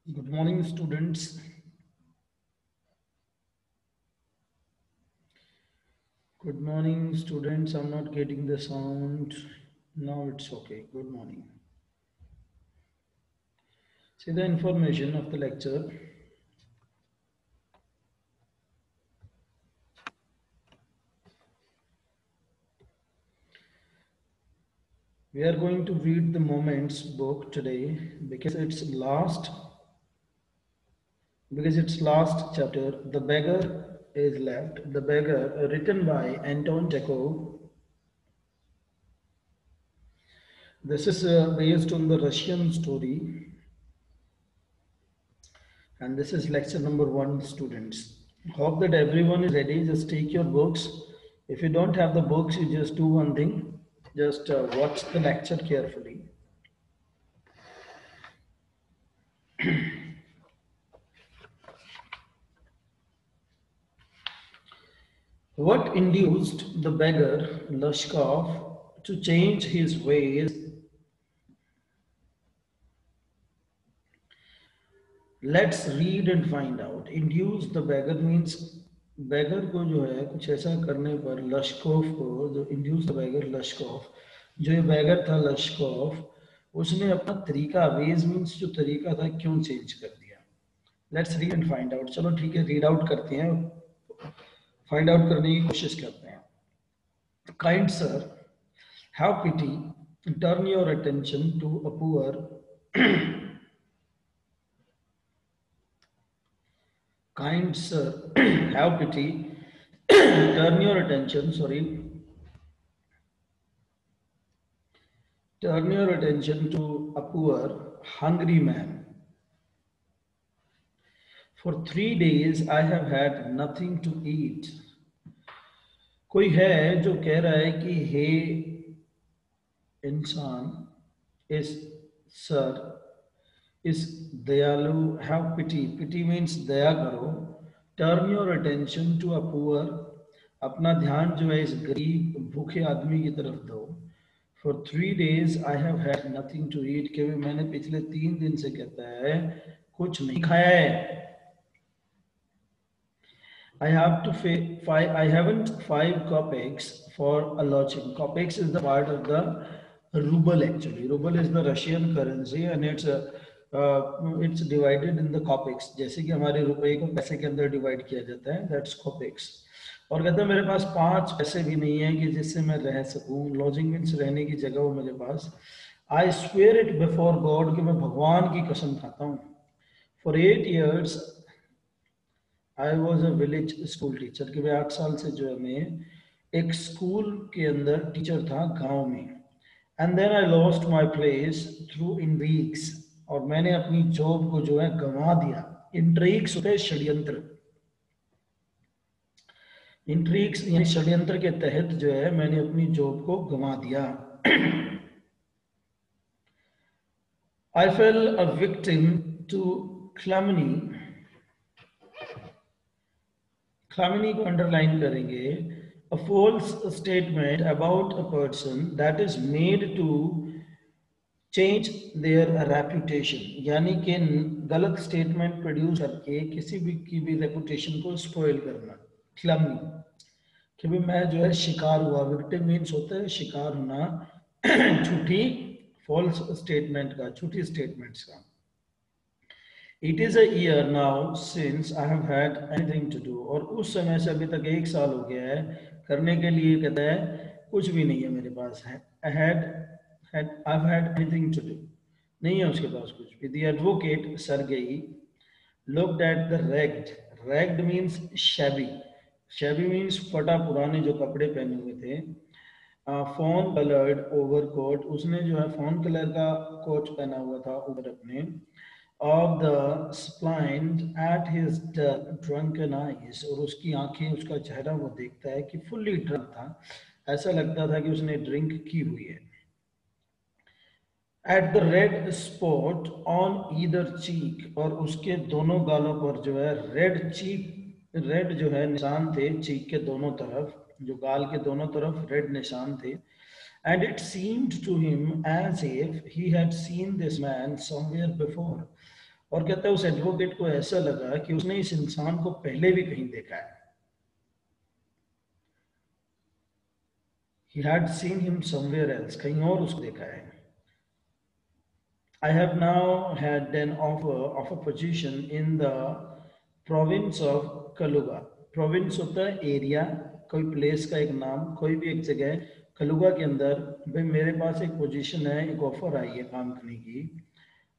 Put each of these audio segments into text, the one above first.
Good morning, students. Good morning, students. I'm not getting the sound. Now it's okay. Good morning. See the information of the lecture. We are going to read the Moments book today because it's last chapter. The Beggar is Left. The Beggar, written by Anton Chekhov. This is based on the Russian story, and this is lecture number 1, students. Hope that everyone is ready. Just take your books. If you don't have the books, you just do one thing. Just watch the lecture carefully. What induced the beggar Lushkov to change his ways? Let's read and find out. Induce the beggar means beggar को जो है कुछ ऐसा करने पर लश्कोफ को जो induce the beggar लश्कोफ जो ये beggar था लश्कोफ उसने अपना तरीका वेज मीन्स जो तरीका था क्यों चेंज कर दिया. Let's read and find out. चलो ठीक है रीड आउट करते हैं फाइंड आउट करने की कोशिश करते हैं. Kind sir have pity turn your attention to a poor kind sir have pity turn your attention to a poor hungry man. For 3 days I have had nothing to eat. कोई है जो कह रहा है कि हे इंसान इस सर इस दयालु हैव पिटी मीन्स दया करो. Turn your attention to a poor अपना ध्यान जो है इस गरीब भूखे आदमी की तरफ दो. For 3 days I have had nothing to eat क्योंकि मैंने पिछले 3 दिन से कहता है कुछ नहीं खाया है. I have to I haven't 5 kopecks for a lodging. Kopecks is the part of the ruble actually. Ruble is the Russian currency and it's divided in the kopecks. जैसे कि हमारे रुपए को पैसे के अंदर डिवाइड किया जाता है, that's kopecks. और कहते हैं मेरे पास 5 पैसे भी नहीं है कि जिससे मैं रह सकूं. लॉजिंग मीन्स रहने की जगह हो मेरे पास. I swear it before God कि मैं भगवान की कसम खाता हूँ. For 8 years I was a village school teacher कि मैं 8 साल से जो है मैं एक स्कूल के अंदर टीचर था गांव में. And then I lost my place through intrigues और मैंने अपनी जॉब को जो है गंवा दिया. इंट्रीग्स होते षड्यंत्र. इंट्रीग्स यानी षड्यंत्र के तहत जो है मैंने अपनी जॉब को गंवा दिया. आई फेल अ विक्टिम टू क्लैमिनी. क्लैमिनी को अंडरलाइन करेंगे. A false statement about a person that is made to change their reputation. यानी कि गलत स्टेटमेंट प्रोड्यूस करके किसी भी की भी रेपुटेशन को स्पॉइल करना. क्लैमिनी कि भी मैं जो है शिकार हुआ. विक्टिम मीन्स होता है शिकार होना झूठी फॉल्स स्टेटमेंट का, झूठी स्टेटमेंट्स का. It is a year now since I have had anything to do. और उस समय से अभी तक 1 साल हो गया है करने के लिए कहता है कुछ भी नहीं है मेरे पास है. I've had anything to do. नहीं है उसके पास कुछ भी. The advocate Sergei looked at the ragged. Ragged means shabby. Shabby means फटा पुराने जो कपड़े पहने हुए थे. फोन कलर्ड ओवरकोट उसने जो है फोन कलर का कोट पहना हुआ था ऊपर अपने. Of the splint at his drunken eyes और उसकी आंखें उसका चेहरा वो देखता है कि फुल्ली ड्रंक था. ऐसा लगता था कि उसने ड्रिंक की हुई है. At the red spot on either cheek और उसके दोनों गालों पर जो है रेड जो है निशान थे. चीक के दोनों तरफ जो गाल के दोनों तरफ रेड निशान थे. And it seemed to him as if he had seen this man somewhere before. और कहता है उस एडवोकेट को ऐसा लगा कि उसने इस इंसान को पहले भी कहीं देखा है. He had seen him somewhere else, कहीं और उसको देखा है. I have now had an offer of a position in the province of Kaluga. Province होता है एरिया, कोई प्लेस का एक नाम, कोई भी एक जगह. कलुगा के अंदर भाई मेरे पास एक पोजीशन है, एक ऑफर आई है काम करने की.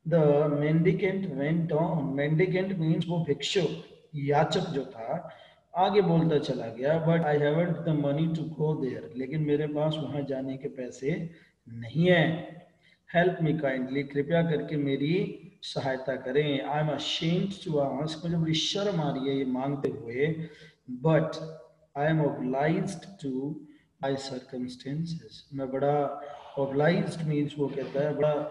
The mendicant went on. Mendicant means वो भिक्षु, याचक जो था, आगे बोलता चला गया. But I haven't the money to go there. लेकिन मेरे पास वहां जाने के पैसे नहीं है. Help me kindly. कृपया करके मेरी सहायता करें. I am ashamed to ask. मुझे बड़ी शर्म आ रही है ये मांगते हुए. But I am obliged to by circumstances. मैं बड़ा ऑब्लाइज्ड मीन्स वो कहता है बड़ा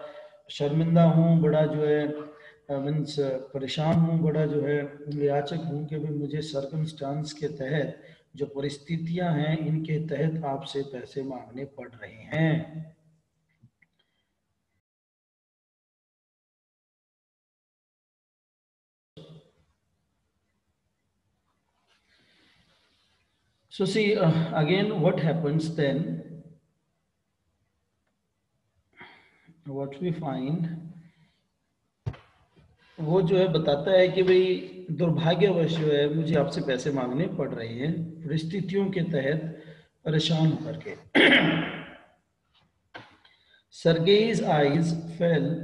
शर्मिंदा हूँ, बड़ा जो है मीन्स परेशान हूँ, बड़ा जो है याचक हूँ कि भाई मुझे सर्कमस्टांस के तहत, जो परिस्थितियां हैं इनके तहत आपसे पैसे मांगने पड़ रहे हैं. So see, again what happens then, what we find, वो जो है बताता है कि भाई दुर्भाग्यवश जो है मुझे आपसे पैसे मांगने पड़ रहे हैं परिस्थितियों के तहत परेशान होकर के. Sergei's eyes fell.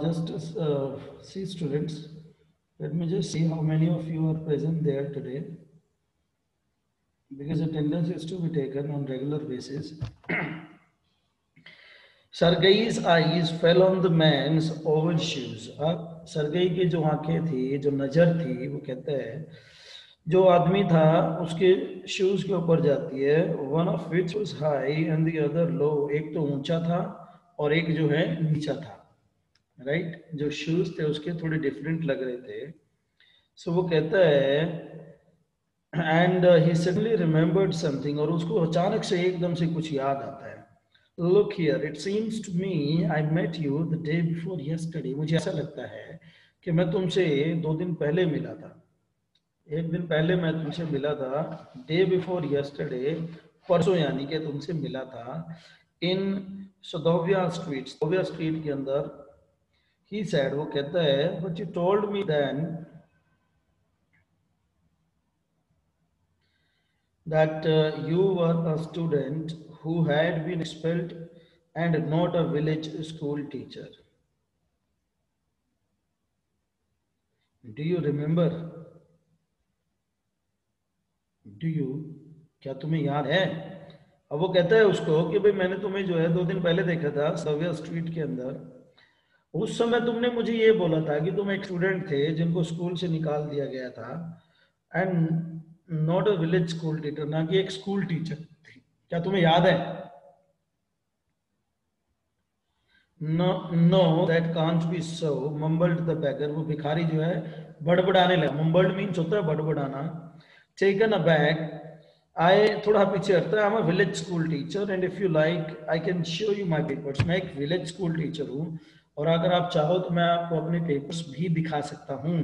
Just see students, let me just see how many of you are present there today, because attendance is to be taken on regular basis. Sergei's eyes fell on the man's oval shoes. अब Sergei की जो आंखें थी, जो नजर थी, वो कहते हैं जो आदमी था उसके शूज के ऊपर जाती है. One of which was high and the other लो. एक तो ऊंचा था और एक जो है नीचा था. राइट जो शूज थे उसके थोड़े डिफरेंट लग रहे थे. सो वो कहता है and he suddenly remembered something. और उसको अचानक से एकदम से कुछ याद आता है. Look here, it seems to me I met you the day before yesterday. मुझे ऐसा लगता है कि मैं तुमसे 2 दिन पहले मिला था. एक दिन पहले मैं तुमसे मिला था. डे बिफोर यस्टरडे, परसों यानी कि तुमसे मिला था. इन सदोविया स्ट्रीट, सदोविया स्ट्रीट के अंदर. ही सैड, वो कहता है but you told me then that you were a student who had been expelled and not a village school teacher. Do you remember? Do you? क्या तुम्हें याद है? अब वो कहता है उसको कि भाई मैंने तुम्हें जो है 2 दिन पहले देखा था सव्या स्ट्रीट के अंदर. उस समय तुमने मुझे ये बोला था कि तुम एक स्टूडेंट थे जिनको स्कूल से निकाल दिया गया था. And not a village school teacher, ना कि एक स्कूल टीचर थी. क्या तुम्हें याद है? No no that can't be so, mumbled the beggar. वो भिखारी जो है बड़बड़ाने लगा. मम्बल्ड मीन्स होता है बड़बड़ाना. टेकन अ बैग, आई थोड़ा पीछे हटता है. I am a village school teacher and if you like I can show you my papers. मैं एक विलेज स्कूल टीचर हूँ और अगर आप चाहो तो मैं आपको अपने पेपर्स भी दिखा सकता हूँ.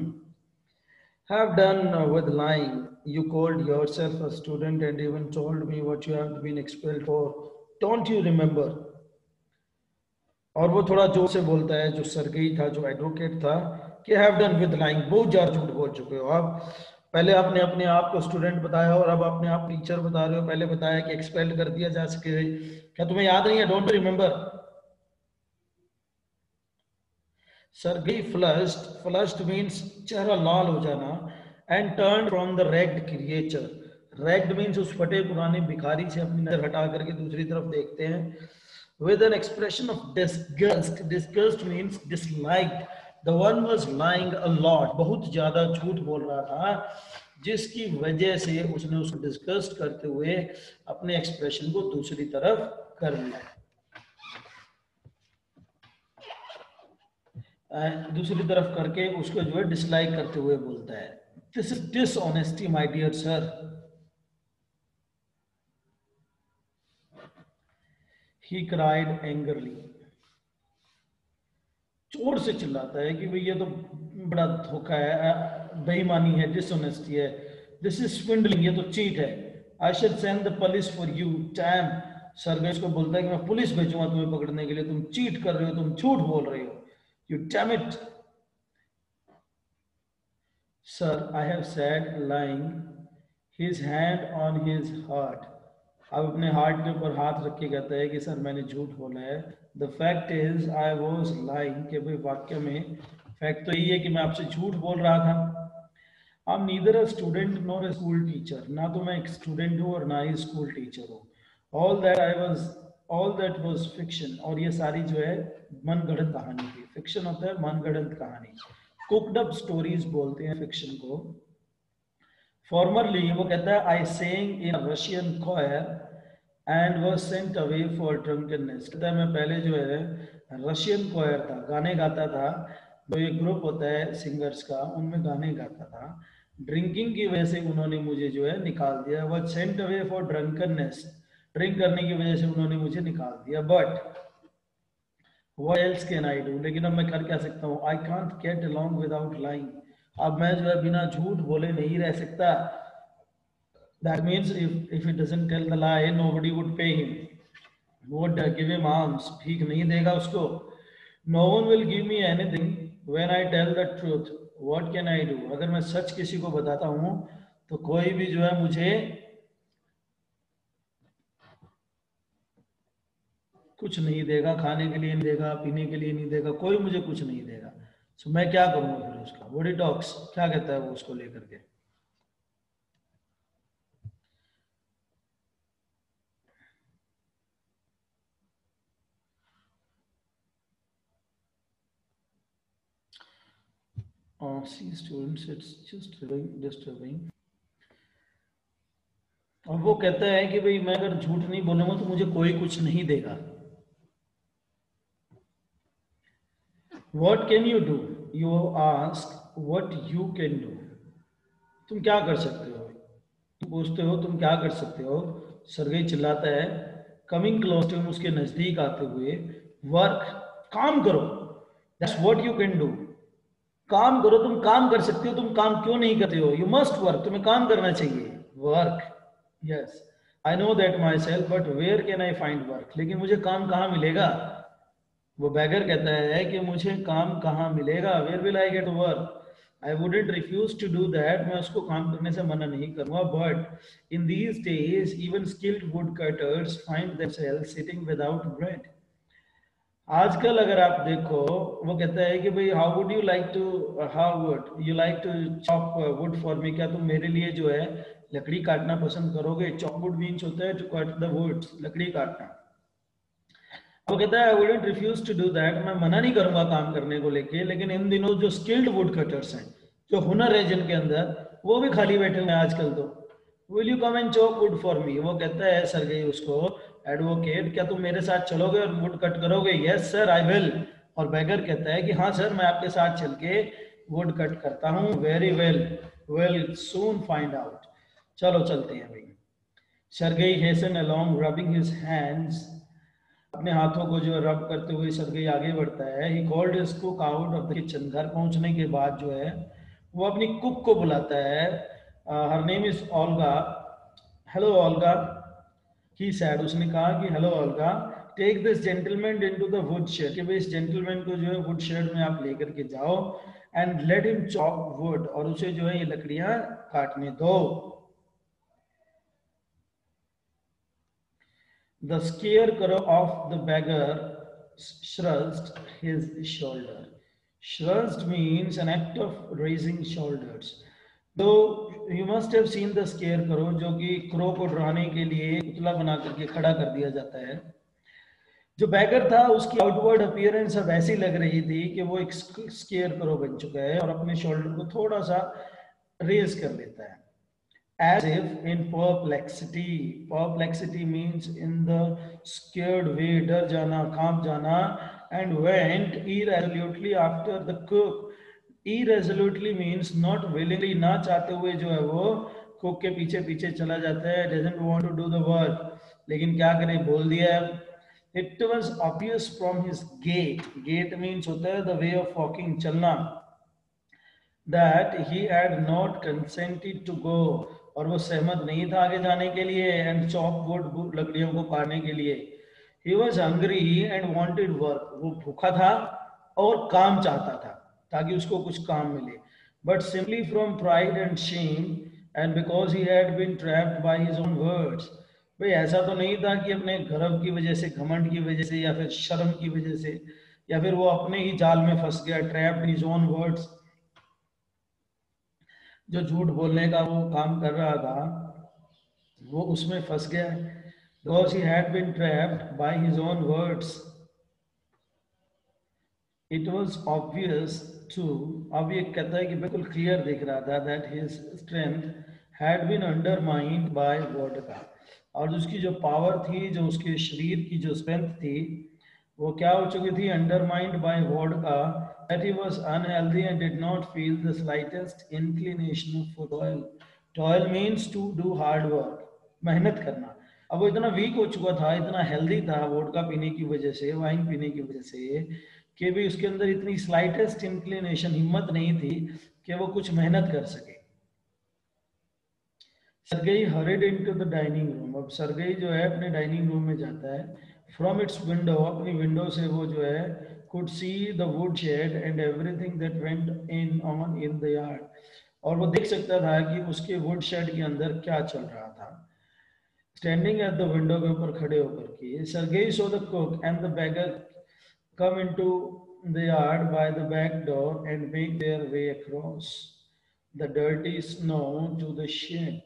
Have done with lying. You called yourself a student and even told me what you have been expelled for. Don't you remember? और वो थोड़ा जोर से बोलता है, जो सरगई था, जो एडवोकेट था, कि हैव डन विद लाइंग. बहुत ज्यादा झूठ बोल चुके हो आप. पहले आपने अपने आप को स्टूडेंट बताया और अब अपने आप टीचर बता रहे हो. पहले बताया कि एक्सपेल्ड कर दिया जा सके. क्या तुम्हें याद नहीं है? Don't remember? Sergei flushed. Flushed means चेहरा लाल हो जाना. And turn from the ragged creature. Ragged means उस फटे पुराने भिखारी से अपनी नजर हटा करके दूसरी तरफ देखते हैं. With an expression of disgust. Disgust means disliked. The one was lying a lot. बहुत ज्यादा झूठ बोल रहा था, जिसकी वजह से उसने उसको डिस्गस्ट करते हुए अपने एक्सप्रेशन को दूसरी तरफ कर लिया. दूसरी तरफ करके उसको जो है डिसलाइक करते हुए बोलता है. This is dishonesty my dear sir. He cried angrily. जोर से चिल्लाता है कि भाई ये तो बड़ा धोखा है, बेईमानी है, डिसऑनेस्टी है, दिस इज स्विंडलिंग, ये तो चीट है. I should send the police for you. टैम. सरगेश को बोलता है कि मैं पुलिस भेजूंगा तुम्हें पकड़ने के लिए, तुम चीट कर रहे हो, तुम झूठ बोल रहे हो. You damn it. Sir, I have said lying. His hand on his heart. अब अपने हार्ट के ऊपर हाथ रख के कहता है कि सर मैंने झूठ बोला है. The fact is I was lying, कि भाई वाक्य में फैक्ट तो यही है कि मैं आपसे झूठ बोल रहा था. I am neither a student nor a school teacher. ना तो मैं एक स्टूडेंट हूँ और ना ही स्कूल टीचर हूँ. All that was fiction. और ये सारी जो है मन गढ़ंत कहानी थी. फिक्शन होता है मन गढ़ंत कहानी. कुकड अप स्टोरीज बोलते हैं फिक्शन को. फॉर्मरली वो कहता है I sang in Russian choir and was sent away for drunkenness. कहता है मैं पहले जो है रशियन कॉयर था, गाने गाता था. तो ये ग्रुप होता है सिंगर्स का, उनमें गाने गाता था. ड्रिंकिंग की वजह से उन्होंने मुझे जो है निकाल दिया. Was sent away for drunkenness. Drink करने की वजह से उन्होंने मुझे निकाल दिया. But what else can I do? लेकिन अब मैं कर क्या सकता हूँ? I can't get along without lying. अब मैं जो है बिना झूठ बोले नहीं रह सकता. That means if he doesn't tell the lie, nobody would pay him. Would give him alms. भीख नहीं देगा उसको. No one will give me anything when I tell the truth. What can I do? अगर मैं सच किसी को बताता हूँ तो कोई भी जो है मुझे कुछ नहीं देगा. खाने के लिए नहीं देगा, पीने के लिए नहीं देगा, कोई मुझे कुछ नहीं देगा. सो मैं क्या करूंगा फिर उसका? बॉडी टॉक्स क्या कहता है वो उसको लेकर के? सी स्टूडेंट्स इट्स जस्ट डिस्टर्बिंग. और वो कहता है कि भाई मैं अगर झूठ नहीं बोलूंगा तो मुझे कोई कुछ नहीं देगा. What can you do? You ask what you can do. तुम क्या कर सकते हो? तुम पूछते हो तुम क्या कर सकते हो. सरगई चिल्लाता है. कमिंग क्लोज टू, उसके नजदीक आते हुए. वर्क. काम करो. That's what you can do. काम करो. तुम काम कर सकते हो. तुम काम क्यों नहीं करते हो? You must work. तुम्हें काम करना चाहिए. Work. Yes. I know that myself but where can I find work. लेकिन मुझे काम कहाँ मिलेगा? वो बैगर कहता है कि मुझे काम कहाँ मिलेगा. Where will I get work? I wouldn't refuse to do that. मैं उसको काम करने से मना नहीं करूंगा. But in these days even skilled wood cutters find themselves sitting without bread. आजकल अगर आप देखो, वो कहता है कि भाई how would you like to, how would you like to chop wood for me. क्या तुम मेरे लिए जो है लकड़ी काटना पसंद करोगे? चॉप वुड मीन्स होता है टू कट द वुड्स, लकड़ी काटना. वो कहता है I wouldn't refuse to do that. मैं मना नहीं करूंगा काम करने को लेके. लेकिन इन दिनों जो स्किल्ड वुड कटर्स हैं, जो हुनर है जिनके अंदर, वो भी खाली बैठे हुए हैं आजकल. तो will you come and chop wood for मी. वो कहता है सरगई उसको, एडवोकेट, क्या तुम मेरे साथ चलोगे और वुड कट करोगे? Yes sir I will. और बैगर कहता है कि हाँ सर मैं आपके साथ चल के वुड कट करता हूँ. Very well, will soon find out. चलो चलते हैं भाई. Sergei hastened along rubbing his hands. अपने हाथों को जो रब करते हुए सरगई आगे बढ़ता है. He called his cook out of the kitchen. घर पहुंचने के बाद जो है वो अपनी कुक को बुलाता है. Her name is Olga. Hello Olga, he said. उसने कहा कि hello Olga, take this gentleman into the wood shed. कि भाई इस जेंटलमैन को जो है वुड शेड में आप लेकर के जाओ. And let him chop wood. और उसे जो है ये लकड़ियां काटने दो. The scarecrow of the beggar shrugged his shoulder. Shrugged means an act of raising shoulders. So you must have seen the scarecrow, जो कि क्रो को डराने के लिए पुतला बना करके खड़ा कर दिया जाता है. जो बैगर था उसकी आउटवर्ड अपीयरेंस अब ऐसी लग रही थी कि वो एक स्केयर बन चुका है और अपने शोल्डर को थोड़ा सा रेज कर लेता है. As if in perplexity. Perplexity means in the scared way, डर जाना, कांप जाना. And went irresolutely after the cook. Irresolutely means not willingly, ना चाहते हुए जो है वो कुक के पीछे पीछे चला जाता है. Doesn't want to do the work. लेकिन क्या करे, बोल दिया है. It was obvious from his gait, gait means होता है the way of walking, चलना, that he had not consented to go, और वो सहमत नहीं था आगे जाने के लिए, and chop wood, लकड़ियों को काटने के लिए. He was hungry and wanted work, वो भूखा था और काम चाहता था ताकि उसको कुछ काम मिले. But simply from pride and shame and because he had been trapped by his own words. भाई ऐसा तो नहीं था कि अपने गर्व की वजह से, घमंड की वजह से, या फिर शर्म की वजह से, या फिर वो अपने ही जाल में फंस गया, trapped in his own words, जो झूठ बोलने का वो काम कर रहा था वो उसमें फंस गया, because he had been trapped by his own words. It was obvious too, अब ये कहता है कि बिल्कुल क्लियर दिख रहा था, that his strength had been undermined by vodka, और उसकी जो पावर थी, जो उसके शरीर की जो स्ट्रेंथ थी, वो क्या हो चुकी थी, undermined by vodka, that he was unhealthy and did not feel the slightest inclination for toil. Toil means to do hard work, मेहनत करना. अब वो इतना वीक हो चुका था, इतना हेल्दी था वोडका पीने की वजह से, वाइन पीने की वजह से, कि भी उसके अंदर इतनी स्लाइटेस्ट इंक्लिनेशन, हिम्मत नहीं थी कि वो कुछ मेहनत कर सके. Sergei hurried into the dining room, अब सरगेई जो है अपने डाइनिंग रूम में जाता है. फ्रॉम इट्स विंडो, अपनी विंडो से वो जो है could see the wood shed and everything that went in on in the yard, और वो देख सकता था कि उसके वुड शेड के अंदर क्या चल रहा था. स्टैंडिंग एट द विंडो के ऊपर खड़े होकर के, Sergei saw the cook and the beggar come into the yard by the back door and make their way across the dirty snow to the shed.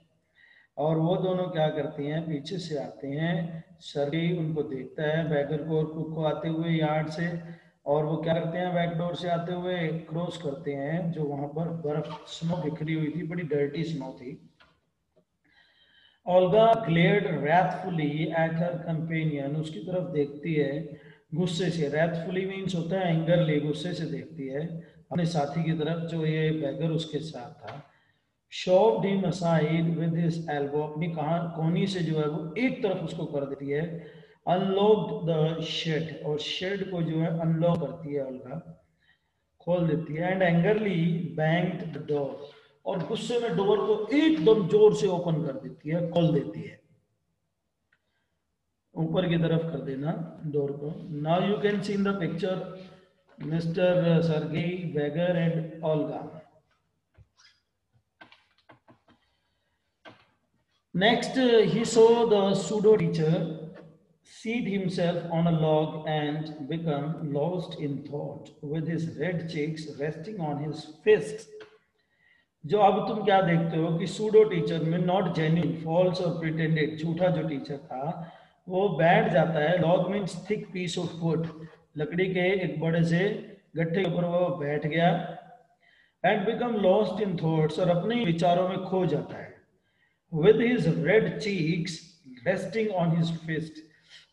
और वो दोनों क्या करते हैं, पीछे से आते हैं, सरगेई उनको देखता है, बैगर को और कुक को आते हुए यार्ड से, और वो क्या करते हैं, बैक डोर से आते हुए क्रॉस करते हैं जो वहां पर बर्फ, स्नो बिखरी हुई थी, बड़ी डर्टी स्नो थी. Olga glared wrathfully at her companion, उसकी तरफ देखती है गुस्से से. wrathfully मीन्स होता है एंगरली, गुस्से से देखती है अपने साथी की तरफ जो ये बैगर उसके साथ था. shoved him aside with his elbow, अपनी कोहनी से जो है वो एक तरफ उसको कर देती है. unlocked the shed, और शेड को जो है अनलॉक करती है ओल्गा, खोल देती है. And angrily banged the door, और गुस्से में डोर को एकदम जोर से ओपन कर देती है, खोल देती है, ऊपर की तरफ कर देना डोर को. Now you can see in the picture mister Sergei, beggar and Olga. Next, he saw the pseudo teacher seat himself on a log and become lost in thought, with his red cheeks resting on his fists. जो अब तुम क्या देखते हो कि pseudo teacher में, not genuine, false और pretended, झूठा जो टीचर था वो बैठ जाता है. Log means thick piece of wood, लकड़ी के एक बड़े से गट्ठे के ऊपर वो बैठ गया. And become lost in thoughts, और अपने विचारों में खो जाता है. With his red cheeks resting on his fist,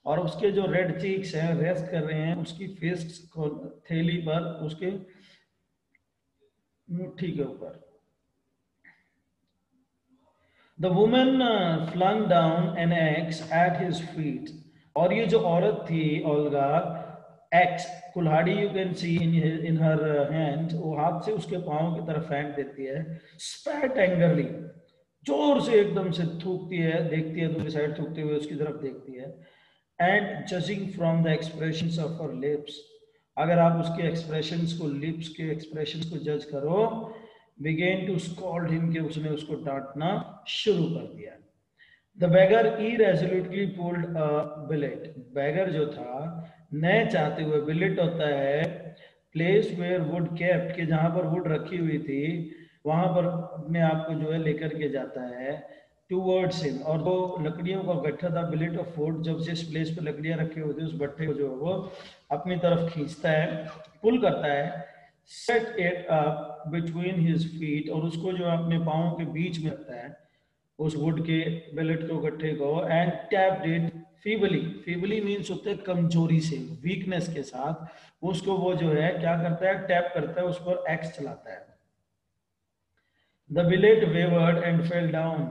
और उसके जो रेड चीक्स हैं रेस्ट कर रहे हैं उसकी फिस्ट को, थैली पर, उसके मुट्ठी के ऊपर. The woman flung down an axe at his feet, और ये जो औरत थी ओल्गा, एक्स, कुल्हाड़ी, you can see in her hand, वो हाथ से उसके पाँव की तरफ फेंक देती है. स्पैट एंगरली, जोर से एकदम से थूकती है, देखती है दूसरी साइड थूकते हुए उसकी तरफ देखती है. And judging from the expressions of her lips, अगर आप उसके एक्सप्रेशंस को, लिप्स के एक्सप्रेशंस को जज करो, began to scold him, कि उसने उसको डांटना शुरू कर दिया. The beggar irresolutely pulled a billet, beggar जो था न चाहते हुए, billet होता है place where wood kept, कि जहां पर wood रखी हुई थी वहां पर अपने आप को जो है लेकर के जाता है towards him, और वो लकड़ियों का गट्ठा था, billet of wood, जब जिस प्लेस पर लकड़ियां रखी होती है उस गट्ठे को जो है वो अपनी तरफ खींचता है, पुल करता है. set it up between his feet, और उसको जो अपने पाँव के बीच में रखता है उस वुड के बिलेट को, गट्ठे को. And tapped it feebly, feebly means होते है कमजोरी से, वीकनेस के साथ, उसको वो जो है क्या करता है, टैप करता है, उस पर एक्स चलाता है. The billet wavered and fell down,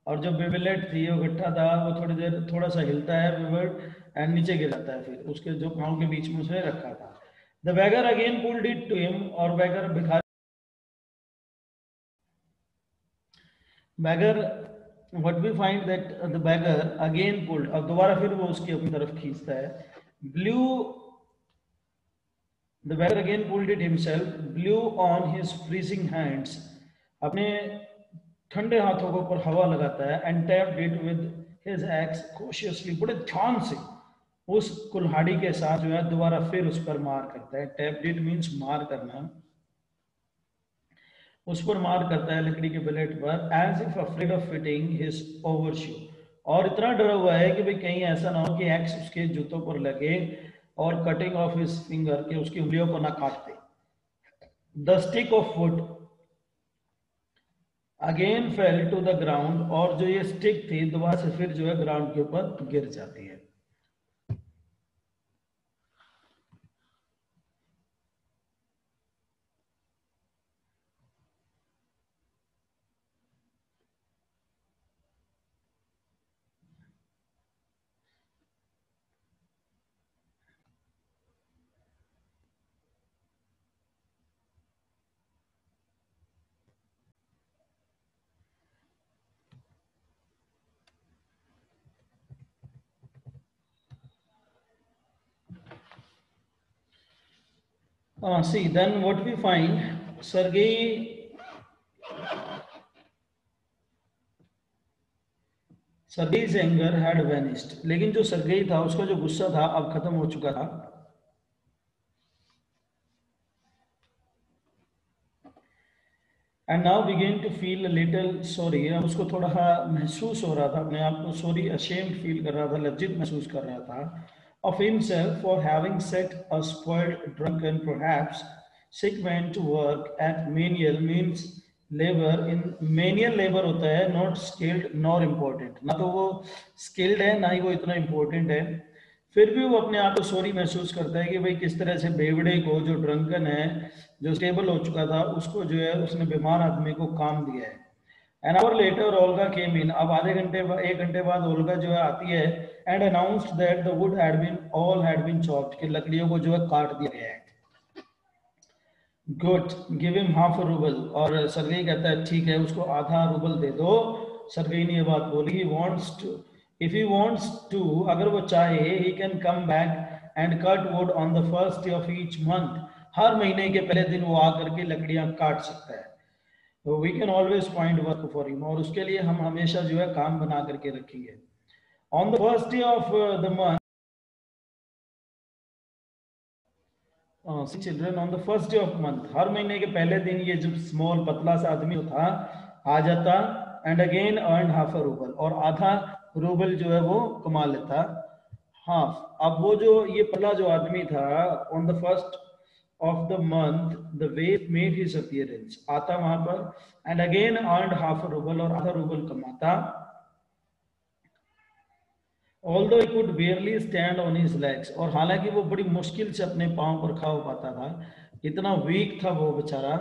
और जो बिवलेट थी वो गट्ठा था वो थोड़ी देर थोड़ा सा हिलता है विवर्ड एंड नीचे गिर जाता है, फिर उसके जो पाँव के बीच में उसने रखा था। The beggar again pulled it to him, और बैगर भिखारी beggar what we find that the beggar again pulled, अब दोबारा फिर वो उसकी अपनी तरफ खींचता है। Blew the beggar again pulled it himself, blew on his freezing hands, अपने ठंडे हाथों के ऊपर हवा लगाता है। And tapped it with his axe cautiously, बड़े ध्यान से उस कुल्हाड़ी के साथ जो है दोबारा फिर उस पर मार करता है। टैप्ड इट मीन्स मार करना, उस पर मार करता है लकड़ी के ब्लेड पर। As if afraid of fitting his overshoe, और इतना डरा हुआ है कि भाई कहीं ऐसा ना हो कि एक्स उसके जूतों पर लगे और कटिंग ऑफ हिज फिंगर, के उसकी उंगलियों को ना काट दे। The stick of wood again fell to the ground, और जो ये स्टिक थी दोबारा से फिर जो है ग्राउंड के ऊपर गिर जाती है। See, then what we find, Sergei's anger had vanished, लेकिन जो सरगेई था उसका जो गुस्सा था अब खत्म हो चुका था। And now began to feel little sorry, अब उसको थोड़ा महसूस हो रहा था अपने आप को सॉरी, अशेम्ड फील कर रहा था, लज्जित महसूस कर रहा था of himself for having set a spoiled, drunken, perhaps sick man to work at menial means labor in menial labor होता है not skilled nor important, ना तो वो skilled है ना ही वो इतना important है। फिर भी वो अपने आप को सॉरी महसूस करता है कि भाई किस तरह से बेवड़े को जो ड्रंकन है, जो स्टेबल हो चुका था, उसको जो है उसने बीमार आदमी को काम दिया है। एन आवर लेटर ओल्गा केम इन, अब आधे घंटे 1 घंटे बाद ओल्गा जो है आती है। And announced that the wood had been chopped, कि लकड़ियों को जो है काट दिया गया है। Good, give him half a rouble, और सरगई कहता है ठीक है उसको आधा रूबल दे दो। सरगई ने ये बात बोली, he wants to, if he wants to, अगर वो चाहे, he can come back and cut wood on the first day of each month, हर महीने के पहले दिन वो आकर के लकड़ियां काट सकता है। तो we can always find work for him, और उसके लिए हम हमेशा जो है काम बना करके रखेंगे। On the first day of the month, children on the first day of month, हर महीने के पहले दिन ये जब स्मॉल पतला सा आदमी था आ जाता। And again earn half a rouble, और आधा रूबल जो है वो कमा लेता। हाफ, अब वो जो ये पतला जो आदमी था, on the first of the month the waif made his appearance, आता वहां पर, and again earn half a rouble, और आधा रूबल कमाता। Although he could barely stand on his legs, और हालांकि वो बड़ी मुश्किल से अपने पांव पर खड़ा हो पाता था, इतना वीक था वो बेचारा।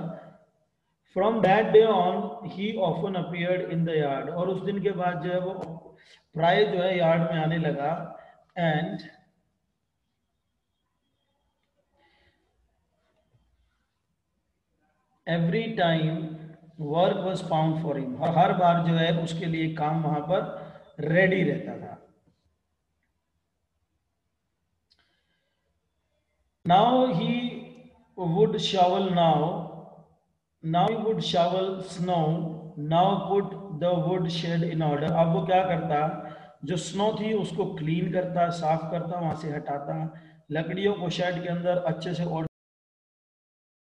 From that day on he often appeared in the yard, और उस दिन के बाद जो है वो प्राय जो है यार्ड में आने लगा। And every time work was found for him, और हर बार जो है उसके लिए काम वहां पर रेडी रहता था। Now he would shovel now he would shovel snow, now put the wood shed in order, अब वो क्या करता, जो स्नो थी उसको क्लीन करता, साफ करता, वहां से हटाता, लकड़ियों को शेड के अंदर अच्छे से